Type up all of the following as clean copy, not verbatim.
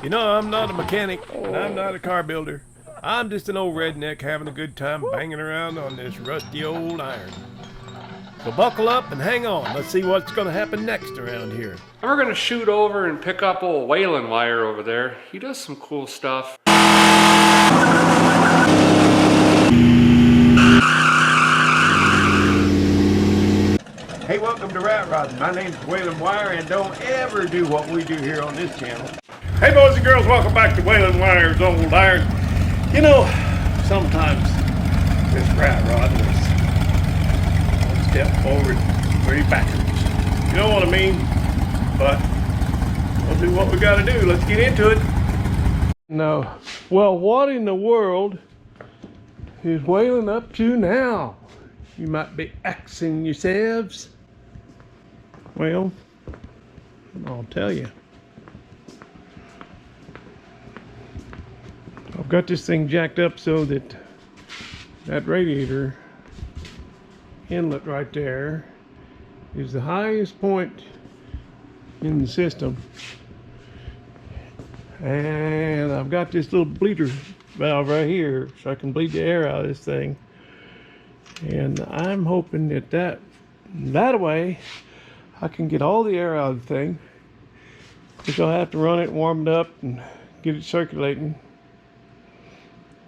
You know, I'm not a mechanic, and I'm not a car builder. I'm just an old redneck having a good time banging around on this rusty old iron. So buckle up and hang on. Let's see what's going to happen next around here. And we're gonna shoot over and pick up old Waylon wire over there. He does some cool stuff. Hey, welcome to Rat Rodding. My name's Waylon Wire, and don't ever do what we do here on this channel. Hey, boys and girls, welcome back to Waylon Wire's Old Iron. You know, sometimes this rat rod is one step forward, 3 backwards. You know what I mean? But we'll do what we gotta do. Let's get into it. No. Well, what in the world is Waylon up to now? You might be asking yourselves. Well, I'll tell you. I've got this thing jacked up so that that radiator inlet right there is the highest point in the system. And I've got this little bleeder valve right here so I can bleed the air out of this thing. And I'm hoping that way I can get all the air out of the thing, which I'll have to run it, warm it up, and get it circulating.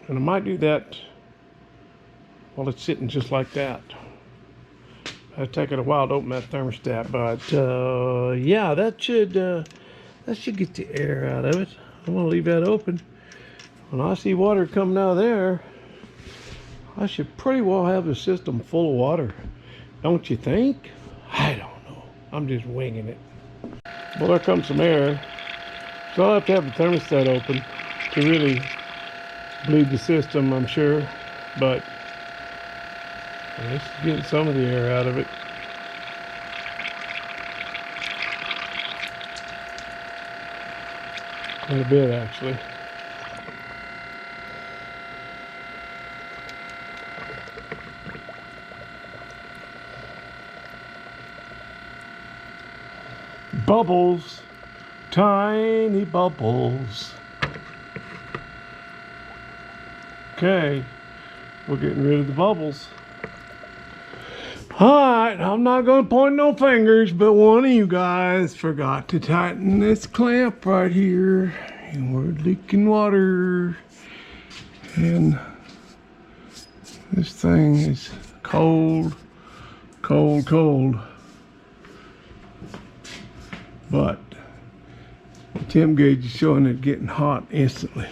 And I might do that while it's sitting just like that. It'll take it a while to open that thermostat, but yeah, that should get the air out of it. I'm gonna leave that open. When I see water coming out of there, I should pretty well have the system full of water, don't you think? I don't know. I'm just winging it. Well, there comes some air. So I'll have to have the thermostat open to really bleed the system, I'm sure. But let's get some of the air out of it. Quite a bit, actually. Bubbles, tiny bubbles. Okay, we're getting rid of the bubbles. All right, I'm not gonna point no fingers, but one of you guys forgot to tighten this clamp right here, and we're leaking water. And this thing is cold, cold, cold. But the temp gauge is showing it getting hot instantly.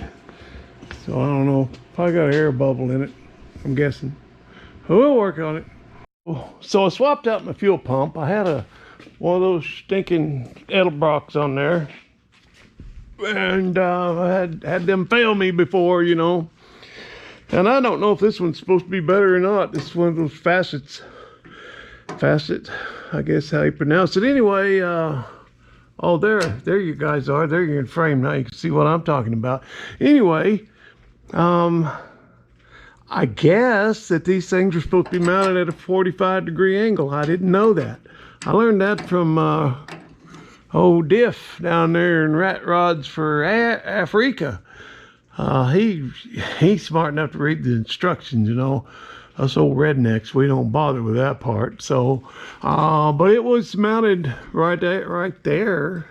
So I don't know, probably got an air bubble in it, I'm guessing. We'll work on it. So I swapped out my fuel pump. I had one of those stinking Edelbrocks on there. And I had them fail me before, you know. And I don't know if this one's supposed to be better or not. This is one of those facets, I guess how you pronounce it. Anyway, oh, there you guys are. There you're in frame now. You can see what I'm talking about. Anyway, I guess that these things are supposed to be mounted at a 45-degree angle. I didn't know that. I learned that from old Diff down there in Rat Rods for Africa. He's smart enough to read the instructions, you know. Us old rednecks, we don't bother with that part. So, but it was mounted right there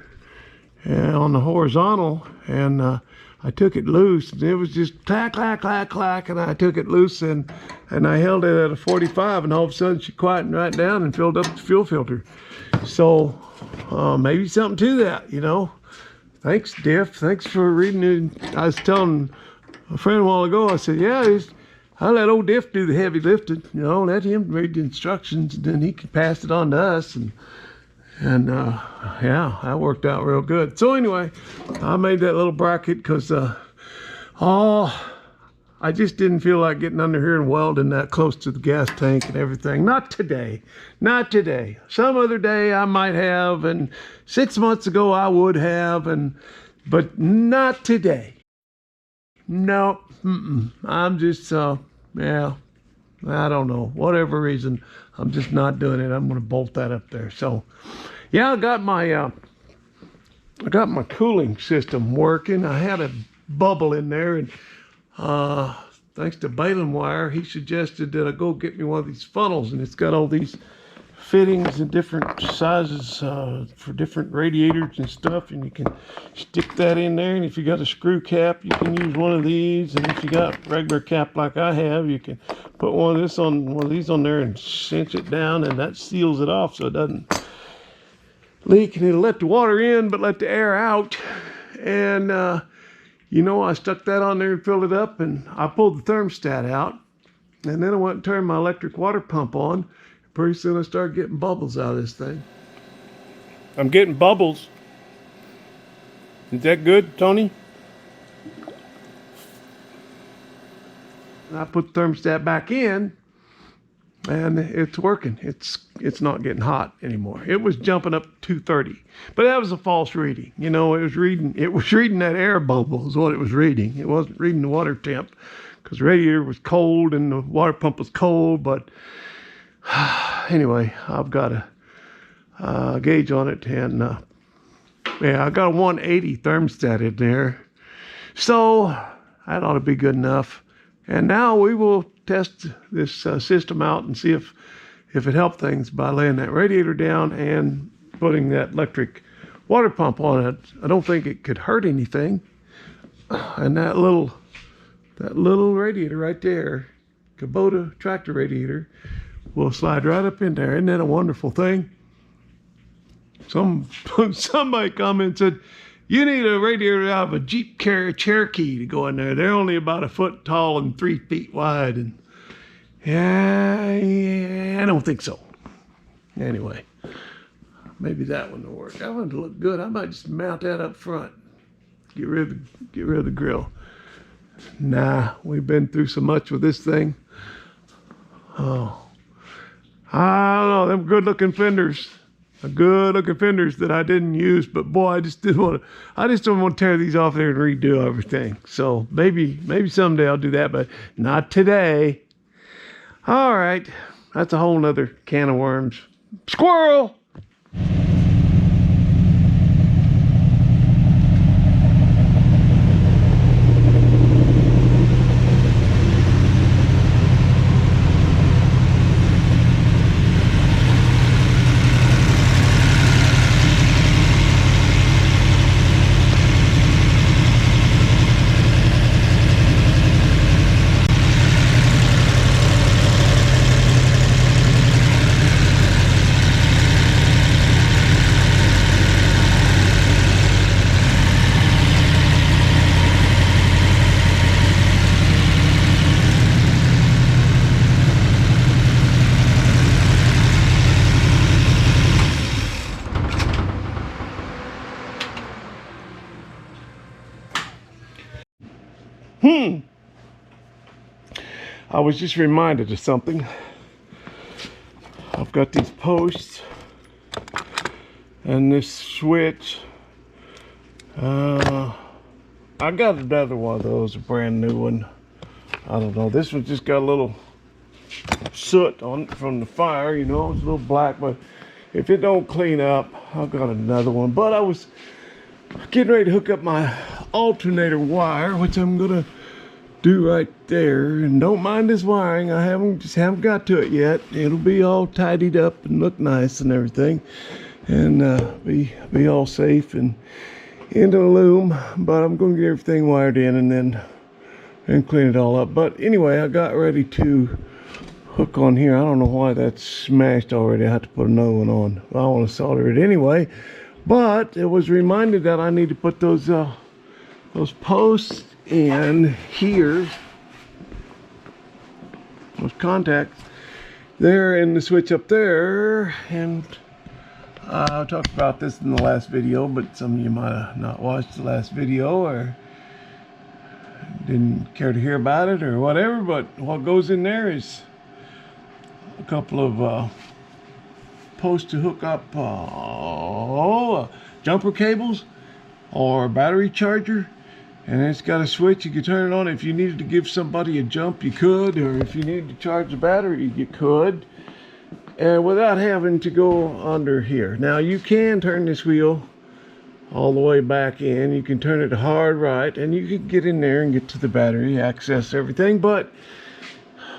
on the horizontal, and I took it loose. And it was just clack, clack, clack, clack, and I took it loose and I held it at a 45, and all of a sudden she quietened right down and filled up the fuel filter. So maybe something to that, you know. Thanks, Diff. Thanks for reading it. I was telling a friend a while ago, I said, yeah, I'll let old Diff do the heavy lifting, you know, let him read the instructions, and then he can pass it on to us. And yeah, that worked out real good. So anyway, I made that little bracket because, I just didn't feel like getting under here and welding that close to the gas tank and everything. Not today. Not today. Some other day I might have, and 6 months ago I would have, but not today. No, I'm just, yeah, I don't know. Whatever reason, I'm just not doing it. I'm going to bolt that up there. So, yeah, I got my I got my cooling system working. I had a bubble in there, and thanks to baling wire, he suggested that I go get me one of these funnels, and it's got all these fittings in different sizes for different radiators and stuff, and you can stick that in there. And if you got a screw cap, you can use one of these, and if you got regular cap like I have, you can put one of these on there and cinch it down, and that seals it off so it doesn't leak, and it'll let the water in but let the air out. And you know, I stuck that on there and filled it up, and I pulled the thermostat out, and then I went and turned my electric water pump on. Pretty soon I started getting bubbles out of this thing. I'm getting bubbles. Is that good, Tony? And I put the thermostat back in, and it's working. It's not getting hot anymore. It was jumping up to 230, but that was a false reading. You know, it was reading that air bubble is what it was reading. It wasn't reading the water temp, because the radiator was cold and the water pump was cold. But anyway, I've got a gauge on it, and yeah, I got a 180 thermostat in there, so that ought to be good enough. And now we will test this system out and see if it helped things by laying that radiator down and putting that electric water pump on it. I don't think it could hurt anything. And that little radiator right there, Kubota tractor radiator, will slide right up in there. Isn't that a wonderful thing? Somebody commented, said, you need a radiator out of a Jeep Cherokee to go in there. They're only about 1 foot tall and 3 feet wide. And yeah, I don't think so. Anyway, maybe that one will work. That one will look good. I might just mount that up front. Get rid of the grill. Nah, we've been through so much with this thing. Oh, I don't know. Them good-looking fenders. Good-looking fenders that I didn't use, but boy, I just don't want to tear these off there and redo everything. So maybe someday I'll do that, but not today. All right, that's a whole nother can of worms. Squirrel! I was just reminded of something. I've got these posts and this switch. I got another one of those, a brand new one. I don't know. This one just got a little soot on from the fire, you know. It's a little black, but if it don't clean up, I've got another one. But I was getting ready to hook up my alternator wire, which I'm gonna do right there. And don't mind this wiring. I haven't got to it yet. It'll be all tidied up and look nice and everything, and be all safe and into the loom. But I'm gonna get everything wired in and clean it all up. But anyway, I got ready to hook on here. I don't know why that's smashed already. I have to put another one on. I want to solder it anyway. But it was reminded that I need to put those posts in here, those contacts there, and the switch up there. And I talked about this in the last video, but some of you might have not watched the last video or didn't care to hear about it or whatever. But what goes in there is a couple of posts to hook up jumper cables or battery charger, and it's got a switch. You can turn it on. If you needed to give somebody a jump, you could, or if you needed to charge the battery, you could, and without having to go under here. Now you can turn this wheel all the way back in. You can turn it hard right, and you can get in there and get to the battery, access everything. But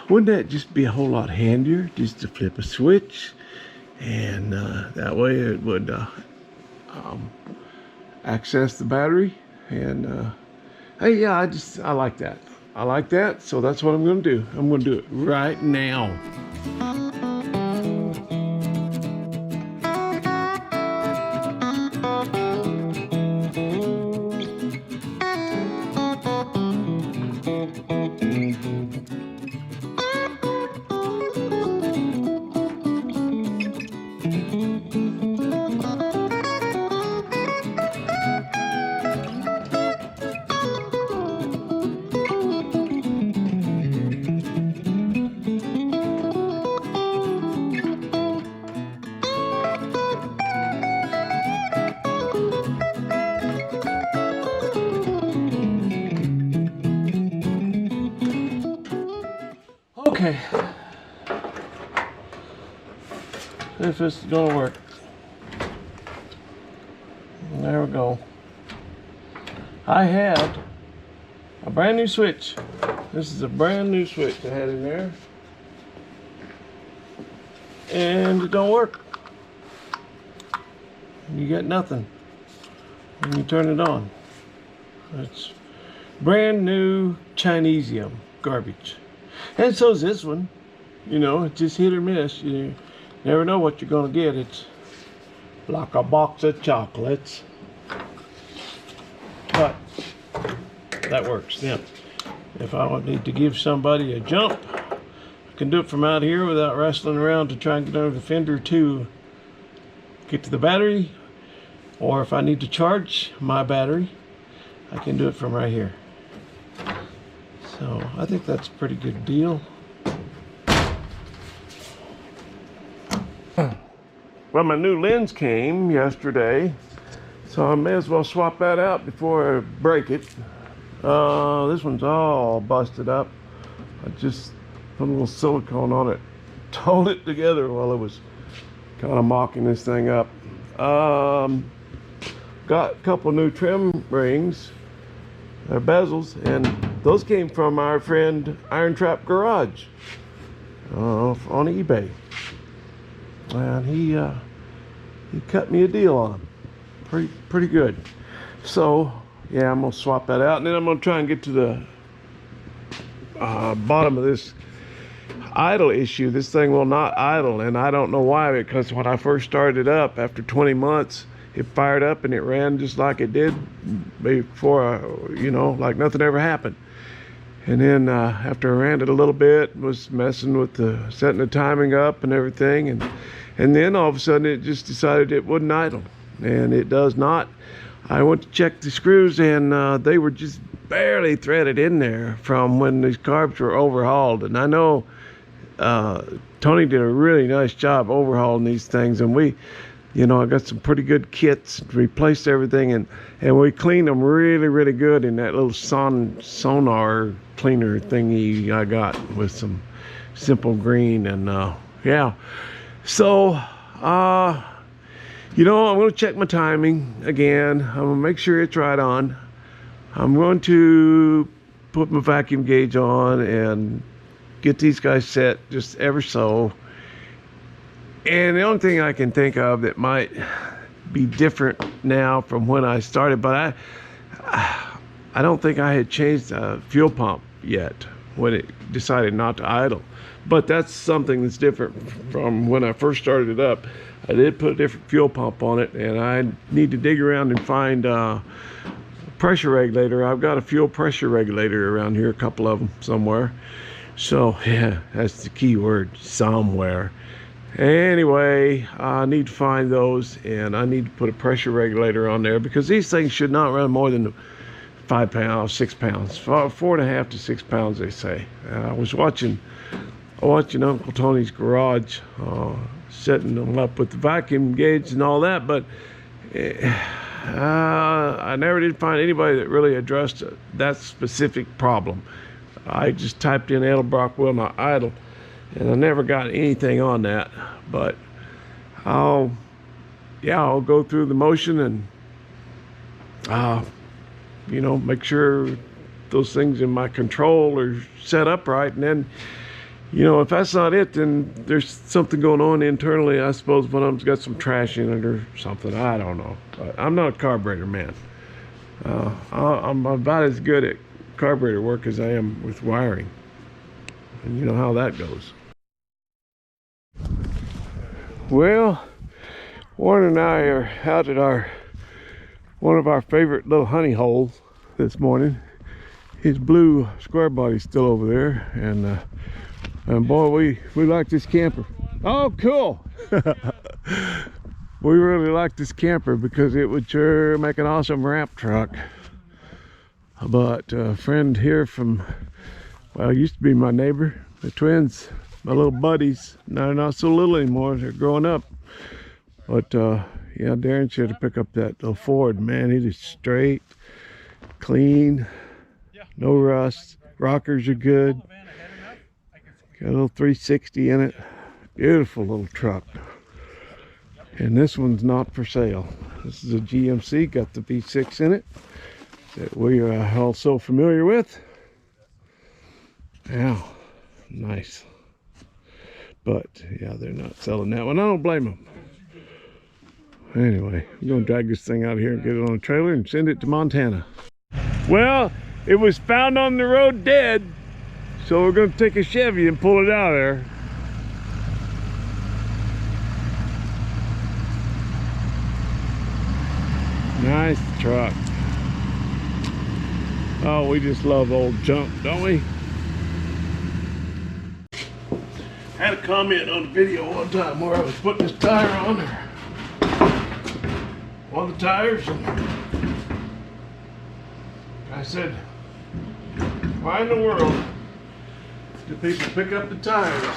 wouldn't that just be a whole lot handier just to flip a switch, and that way it would access the battery? And hey, yeah, I like that. I like that, so that's what I'm gonna do. I'm gonna do it right now. Okay, if this is gonna work. There we go. I had a brand new switch. This is a brand new switch I had in there, and it don't work. You get nothing when you turn it on. It's brand new Chinesium garbage. And so is this one. You know, it's just hit or miss. You never know what you're gonna get. It's like a box of chocolates. But that works. Now, if I would need to give somebody a jump, I can do it from out here without wrestling around to try and get under the fender to get to the battery. Or if I need to charge my battery, I can do it from right here. So I think that's a pretty good deal. Well, my new lens came yesterday, so I may as well swap that out before I break it. This one's all busted up. I just put a little silicone on it, hold it together while I was kind of mocking this thing up. Got a couple new trim rings, bezels, and those came from our friend Iron Trap Garage on eBay, and he cut me a deal on them, pretty good. So yeah, I'm gonna swap that out, and then I'm gonna try and get to the bottom of this idle issue. This thing will not idle, and I don't know why, because when I first started up, after 20 months, it fired up and it ran just like it did before, you know, like nothing ever happened. And then after I ran it a little bit, was messing with setting the timing up and everything, and then all of a sudden it just decided it wouldn't idle, and it does not. I went to check the screws, and they were just barely threaded in there from when these carbs were overhauled. And I know Tony did a really nice job overhauling these things, and we, you know, I got some pretty good kits, replaced everything, and we cleaned them really good in that little sonar cleaner thingy I got with some Simple Green. And yeah, so you know, I'm going to check my timing again. I'm going to make sure it's right on. I'm going to put my vacuum gauge on and get these guys set just ever so. And the only thing I can think of that might be different now from when I started, but I don't think I had changed the fuel pump yet when it decided not to idle. But that's something that's different from when I first started it up. I did put a different fuel pump on it, and I need to dig around and find a pressure regulator. I've got a fuel pressure regulator around here, a couple of them somewhere. So yeah, that's the key word, somewhere. Anyway, I need to find those, and I need to put a pressure regulator on there, because these things should not run more than 5 pounds, 6 pounds, 4.5 to 6 pounds, they say. I was watching Uncle Tony's garage, setting them up with the vacuum gauge and all that, but I never did find anybody that really addressed that specific problem. I just typed in Edelbrock will not idle, and I never got anything on that. But I'll go through the motion and You know, make sure those things in my control are set up right, and then, you know, if that's not it, then there's something going on internally. I suppose one of them's got some trash in it or something. I don't know. But I'm not a carburetor man. I'm about as good at carburetor work as I am with wiring. And you know how that goes. Well, Warren and I are out at one of our favorite little honey holes this morning. His blue square body's still over there, and boy, we like this camper. Oh, cool! We really like this camper because it would sure make an awesome ramp truck. But a friend here from, well, used to be my neighbor, the twins, my little buddies. Now they're not so little anymore, they're growing up. But yeah, Darren should have picked up that little Ford. Man, it is straight, clean, no rust. Rockers are good. Got a little 360 in it. Beautiful little truck. And this one's not for sale. This is a GMC, got the V6 in it that we are all so familiar with. Yeah, nice. But yeah, they're not selling that one. I don't blame them. Anyway, I'm gonna drag this thing out here and get it on a trailer and send it to Montana. Well, it was found on the road dead, so we're gonna take a Chevy and pull it out of there. Nice truck. Oh, we just love old junk, don't we? I had a comment on the video one time where I was putting this tire on there. One of the tires, and I said, why in the world do people pick up the tires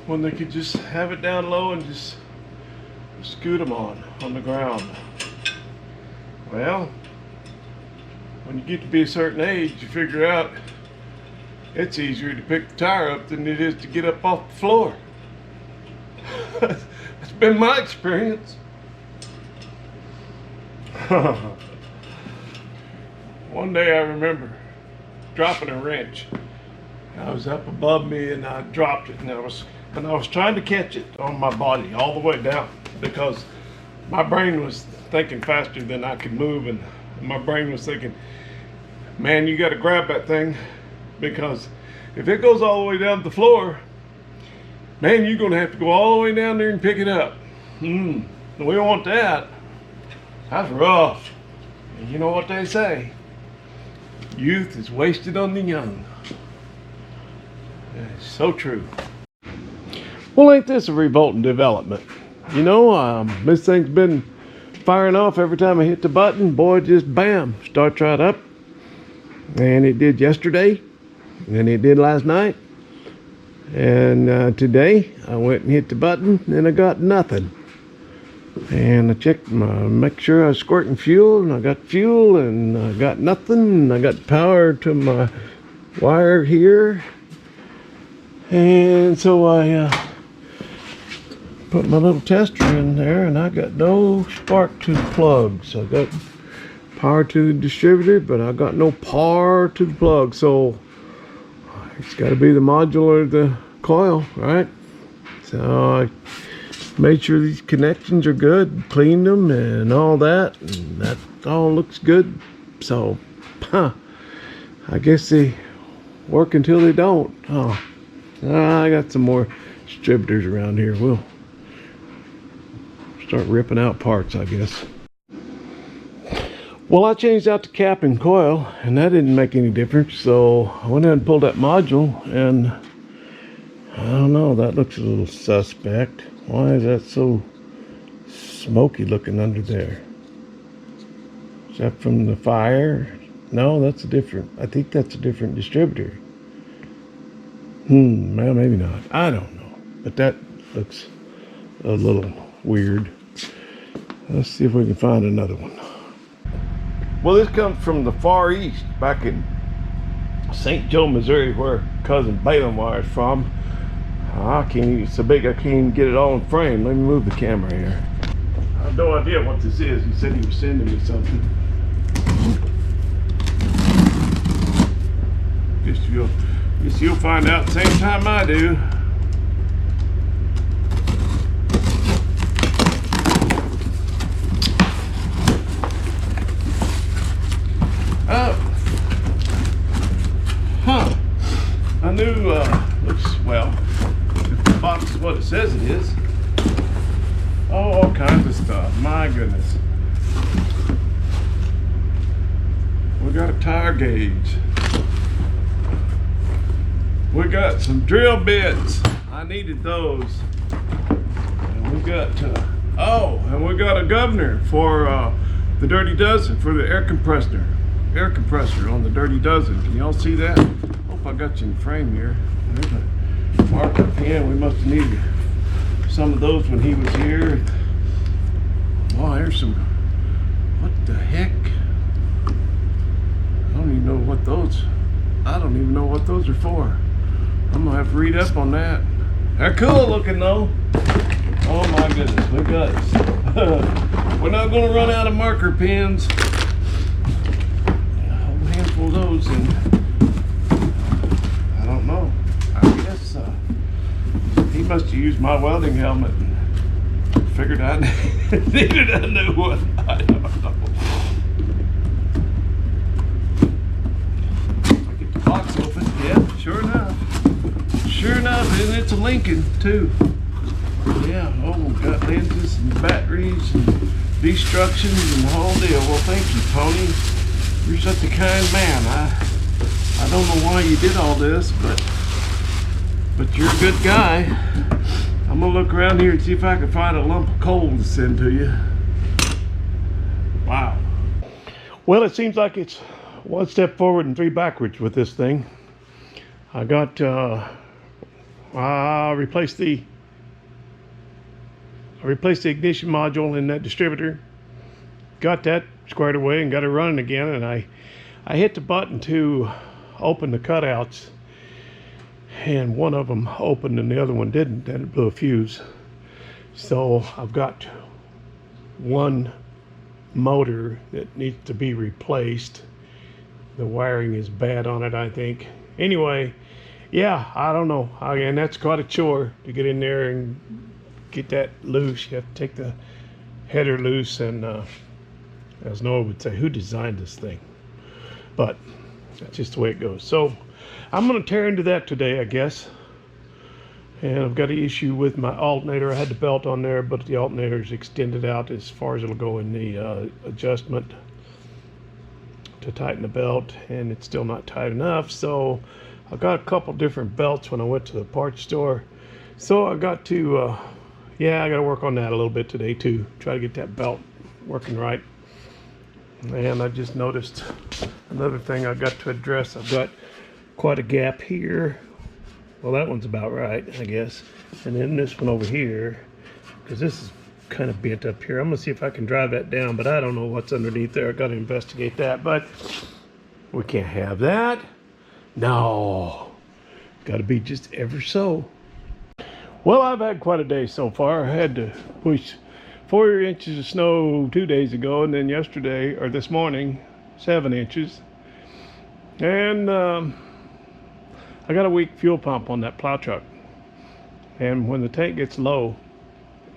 when they could just have it down low and just scoot them on the ground? Well, when you get to be a certain age, you figure out it's easier to pick the tire up than it is to get up off the floor. That's been my experience. One day I remember dropping a wrench. I was up above me and I dropped it, and I was trying to catch it on my body all the way down because my brain was thinking faster than I could move, and my brain was thinking, man, you got to grab that thing, because if it goes all the way down to the floor, man, you're going to have to go all the way down there and pick it up. We don't want that. That's rough. And you know what they say? Youth is wasted on the young. It's so true. Well, ain't this a revolting development? You know, this thing's been firing off every time I hit the button. Boy, just bam, starts right up. And it did yesterday, and it did last night. And today, I went and hit the button, and I got nothing. And I checked make sure I was squirting fuel, and I got fuel, and I got nothing. And I got power to my wire here. And so I put my little tester in there, and I got no spark to the plugs. I got power to the distributor, but I got no power to the plug. So it's got to be the module or the coil, right? So I made sure these connections are good, cleaned them and all that, and that all looks good. So I guess they work until they don't. I got some more distributors around here. We'll start ripping out parts, I guess. Well, I changed out the cap and coil, and that didn't make any difference. So I went ahead and pulled that module, and I don't know, that looks a little suspect. Why is that so smoky looking under there? Is that from the fire? No, that's a different, I think that's a different distributor. Well, maybe not. I don't know. But that looks a little weird. Let's see if we can find another one. Well, this comes from the Far East, back in St. Joe, Missouri, where cousin Balaam wire is from. I can't even, it's so big I can't even get it all in frame. Let me move the camera here. I've no idea what this is. He said he was sending me something. Guess you'll find out the same time I do. I knew, looks, well, if the box is what it says it is. Oh, all kinds of stuff. My goodness. We got a tire gauge. We got some drill bits. I needed those. And we got, and we got a governor for the Dirty Dozen, for the air compressor on the Dirty Dozen. Can y'all see that? Hope I got you in frame here. There's a marker pen. We must have needed some of those when he was here. Oh, there's some, what the heck? I don't even know what those are for. I'm gonna have to read up on that. They're cool looking though. Oh my goodness, we got we're not gonna run out of marker pens. A whole handful of those, and I don't know. I guess he must have used my welding helmet and figured I needed a new one. I don't know. I get the box open. Yeah, sure enough. Sure enough, and it's a Lincoln too. Yeah, oh, we've got lenses and batteries and destructions and the whole deal. Well, thank you, Tony. You're such a kind man. I don't know why you did all this, but you're a good guy. I'm gonna look around here and see if I can find a lump of coal to send to you. Wow. Well, it seems like it's one step forward and three backwards with this thing. I got I replaced the ignition module in that distributor. Got that squared away and got it running again, and I hit the button to open the cutouts, and one of them opened and the other one didn't, and it blew a fuse. So I've got one motor that needs to be replaced. The wiring is bad on it, I think. Anyway, yeah, I don't know. And that's quite a chore to get in there and get that loose. You have to take the header loose, and as Noah would say, who designed this thing? But that's just the way it goes. So I'm going to tear into that today, I guess. And I've got an issue with my alternator. I had the belt on there, but the alternator is extended out as far as it'll go in the adjustment to tighten the belt, and it's still not tight enough. So I got a couple different belts when I went to the parts store. So I got to, yeah, I got to work on that a little bit today too. Try to get that belt working right. And I just noticed another thing I got to address. I've got quite a gap here. Well, that one's about right, I guess. And then this one over here, because this is kind of bent up here. I'm gonna see if I can drive that down, but I don't know what's underneath there. I got to investigate that, but we can't have that. No, got to be just ever so. Well, I've had quite a day so far. I had to push 4 inches of snow 2 days ago, and then yesterday, or this morning, 7 inches. And I got a weak fuel pump on that plow truck. And when the tank gets low,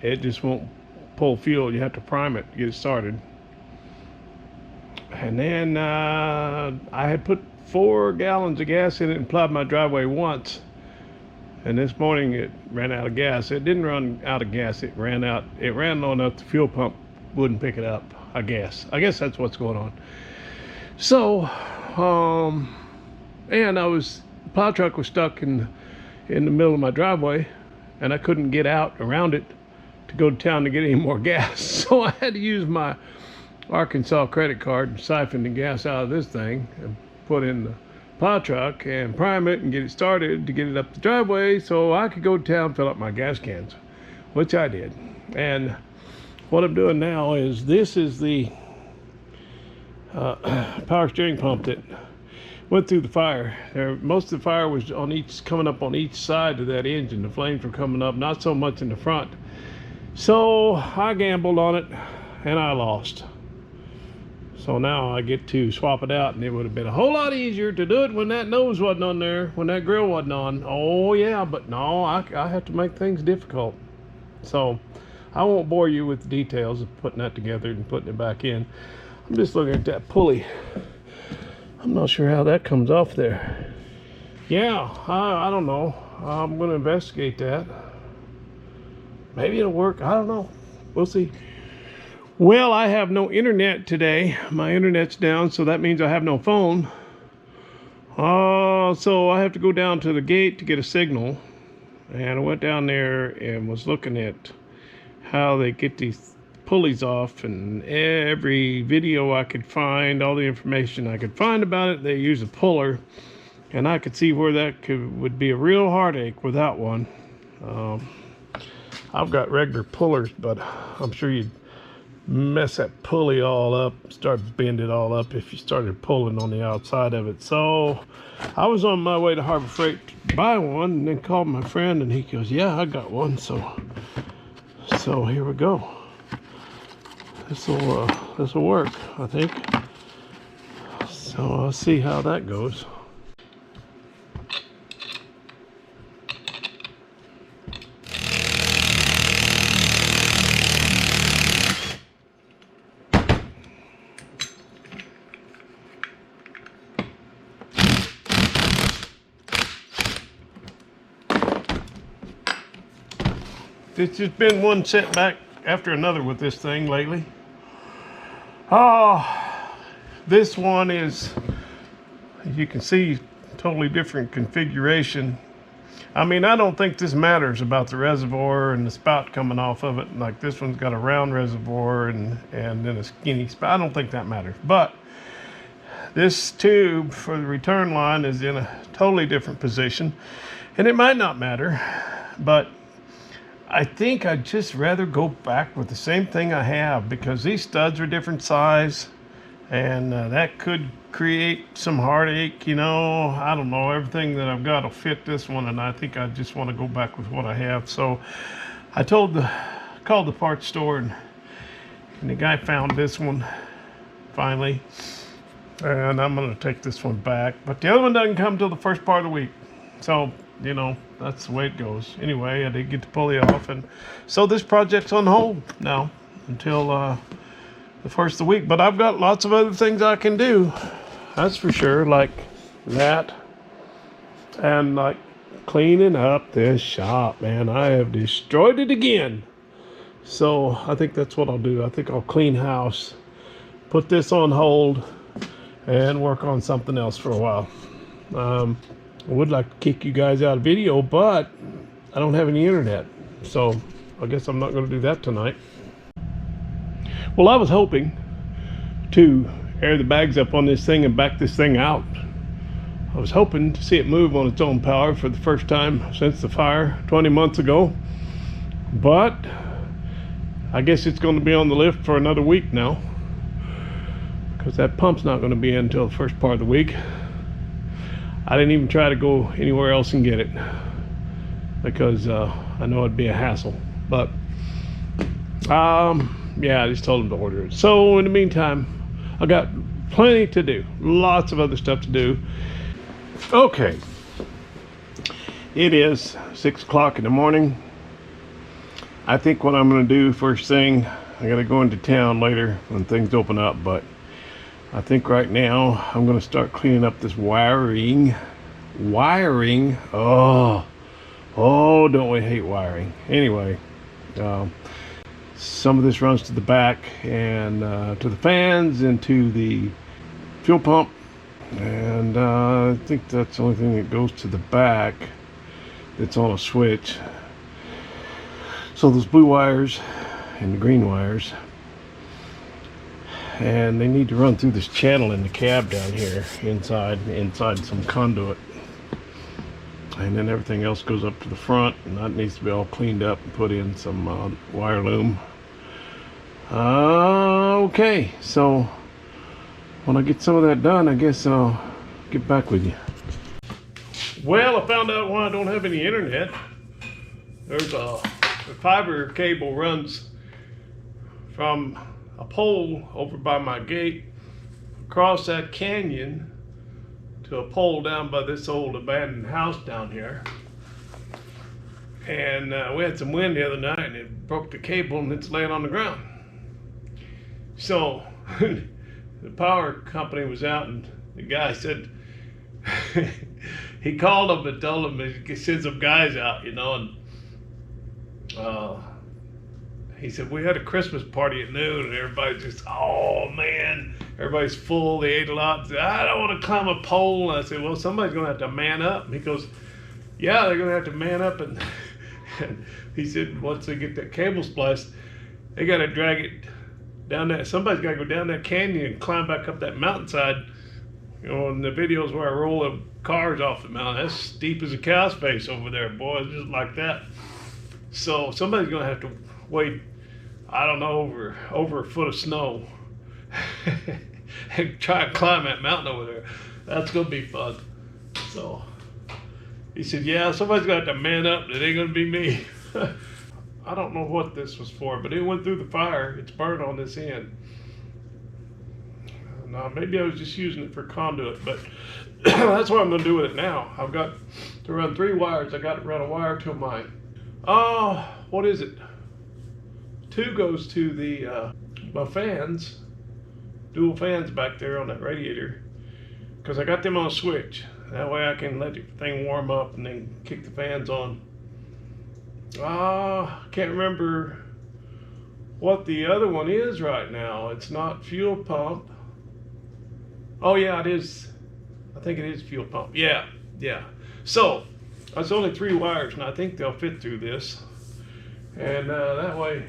it just won't pull fuel. You have to prime it to get it started. And then I had put 4 gallons of gas in it and plowed my driveway once. And this morning it ran out of gas. It didn't run out of gas. It ran low enough the fuel pump wouldn't pick it up, I guess. I guess that's what's going on. So, and the plow truck was stuck in the middle of my driveway, and I couldn't get out around it to go to town to get any more gas. So I had to use my Arkansas credit card and siphon the gas out of this thing and put in the plow truck and prime it and get it started to get it up the driveway so I could go to town and fill up my gas cans, which I did. And what I'm doing now is, this is the power steering pump that went through the fire. Most of the fire was coming up on each side of that engine. The flames were coming up, not so much in the front. So I gambled on it and I lost. So now I get to swap it out, and it would have been a whole lot easier to do it when that nose wasn't on there, when that grill wasn't on. Oh yeah, but no, I have to make things difficult. So I won't bore you with the details of putting that together and putting it back in. I'm just looking at that pulley. I'm not sure how that comes off there. Yeah, I don't know. I'm going to investigate that. Maybe it'll work. I don't know. We'll see. Well, I have no internet today. My internet's down, so that means I have no phone. So I have to go down to the gate to get a signal. And I went down there and was looking at how they get these pulleys off, and every video I could find, all the information I could find about it, they use a puller. And I could see where that would be a real heartache without one. I've got regular pullers, but I'm sure you'd mess that pulley all up, start bend it all up if you started pulling on the outside of it. So I was on my way to Harbor Freight to buy one, and then called my friend, and he goes, yeah, I got one. So here we go. This will work, I think. So I'll see how that goes. It's just been one setback after another with this thing lately. This one is, as you can see, totally different configuration. I mean, I don't think this matters about the reservoir and the spout coming off of it. Like this one's got a round reservoir and then a skinny spout. I don't think that matters. But this tube for the return line is in a totally different position. And it might not matter, but I think I'd just rather go back with the same thing I have, because these studs are different size, and that could create some heartache, you know. I don't know, everything that I've got will fit this one, and I think I just want to go back with what I have. So I called the parts store, and the guy found this one finally, and I'm going to take this one back, but the other one doesn't come till the first part of the week. So, you know, that's the way it goes. Anyway, I did get the pulley off, and so this project's on hold now until the first of the week. But I've got lots of other things I can do, that's for sure, like that, and like cleaning up this shop. Man, I have destroyed it again. So I think that's what I'll do. I think I'll clean house, put this on hold, and work on something else for a while. I would like to kick you guys out of video, but I don't have any internet, so I guess I'm not going to do that tonight. Well, I was hoping to air the bags up on this thing and back this thing out. I was hoping to see it move on its own power for the first time since the fire 20 months ago, but I guess it's going to be on the lift for another week now, because that pump's not going to be in until the first part of the week. I didn't even try to go anywhere else and get it, because I know it'd be a hassle. But yeah, I just told them to order it. So in the meantime, I got plenty to do, lots of other stuff to do. Okay, it is 6 o'clock in the morning. I think what I'm going to do first thing, I got to go into town later when things open up, but I think right now I'm going to start cleaning up this wiring. Oh, don't we hate wiring? Anyway, some of this runs to the back and to the fans and to the fuel pump, and I think that's the only thing that goes to the back that's on a switch. So those blue wires and the green wires, and they need to run through this channel in the cab down here inside some conduit, and then everything else goes up to the front, and that needs to be all cleaned up and put in some wire loom. Okay, so when I get some of that done, I guess I'll get back with you. Well, I found out why I don't have any internet. There's a the fiber cable runs from a pole over by my gate across that canyon to a pole down by this old abandoned house down here. And we had some wind the other night and it broke the cable and it's laying on the ground. So the power company was out and the guy said, he called them and told them to send some guys out, you know, and he said, we had a Christmas party at noon and everybody's just, oh man, everybody's full, they ate a lot. Said, I don't want to climb a pole. And I said, well, somebody's going to have to man up. And he goes, yeah, they're going to have to man up. And he said, once they get that cable spliced, they got to drag it down that, somebody's got to go down that canyon and climb back up that mountainside. You know, in the videos where I roll the cars off the mountain, that's steep as a cow's face over there, boy, just like that. So somebody's gonna have to wade, I don't know, over a foot of snow and try to climb that mountain over there. That's gonna be fun. So he said, yeah, somebody's gonna have to man up. It ain't gonna be me. I don't know what this was for, but it went through the fire. It's burned on this end. Now, maybe I was just using it for conduit, but that's what I'm going to do with it now. I've got to run 3 wires. I got to run a wire to my, what is it? 2 goes to the my fans, dual fans back there on that radiator, because I got them on a switch. That way I can let the thing warm up and then kick the fans on. Can't remember what the other one is right now. It's not fuel pump. Oh yeah, it is. I think it is fuel pump. Yeah. So that's only 3 wires, and I think they'll fit through this. And that way,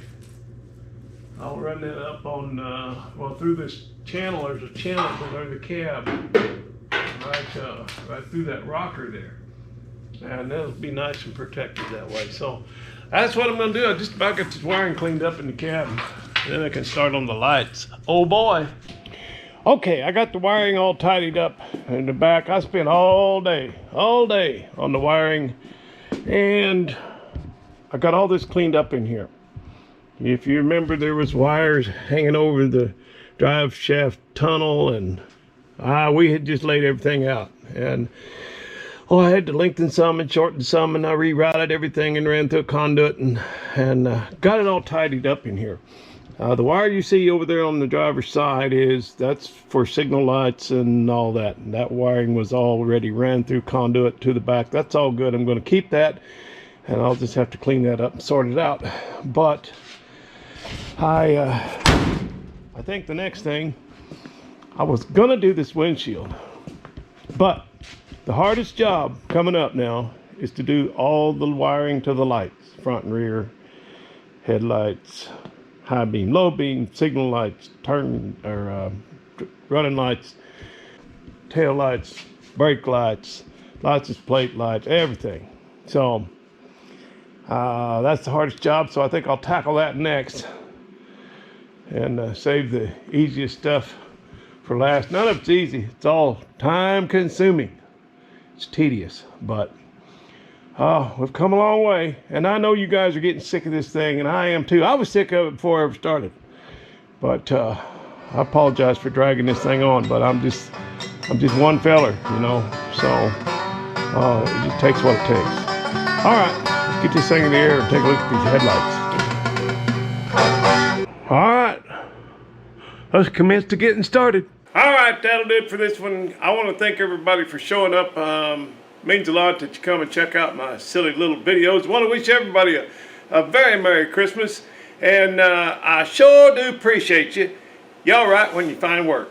I'll run that up on well, through this channel. There's a channel below the cab, right through that rocker there, and that'll be nice and protected that way. So that's what I'm going to do. I just about got this wiring cleaned up in the cab, and then I can start on the lights. Oh boy. Okay, I got the wiring all tidied up in the back. I spent all day on the wiring, and I got all this cleaned up in here. If you remember, there was wires hanging over the drive shaft tunnel, and we had just laid everything out. And I had to lengthen some and shorten some, and I rerouted everything and ran through a conduit and got it all tidied up in here. The wire you see over there on the driver's side that's for signal lights and all that. And that wiring was already ran through conduit to the back. That's all good. I'm going to keep that, and I'll just have to clean that up and sort it out. But I think the next thing, I was going to do this windshield, but the hardest job coming up now is to do all the wiring to the lights, front and rear, headlights, high beam, low beam, signal lights, running lights, tail lights, brake lights, license plate lights, everything. So that's the hardest job. So I think I'll tackle that next and save the easiest stuff for last. None of it's easy. It's all time consuming. It's tedious, but we've come a long way, and I know you guys are getting sick of this thing, and I am too. I was sick of it before I ever started, but I apologize for dragging this thing on, but I'm just one feller, you know, so it just takes what it takes. All right, let's get this thing in the air and take a look at these headlights. All right, let's commence to getting started. All right, that'll do it for this one. I want to thank everybody for showing up. Means a lot that you come and check out my silly little videos. I want to wish everybody a very Merry Christmas, and I sure do appreciate you. Y'all right when you find work.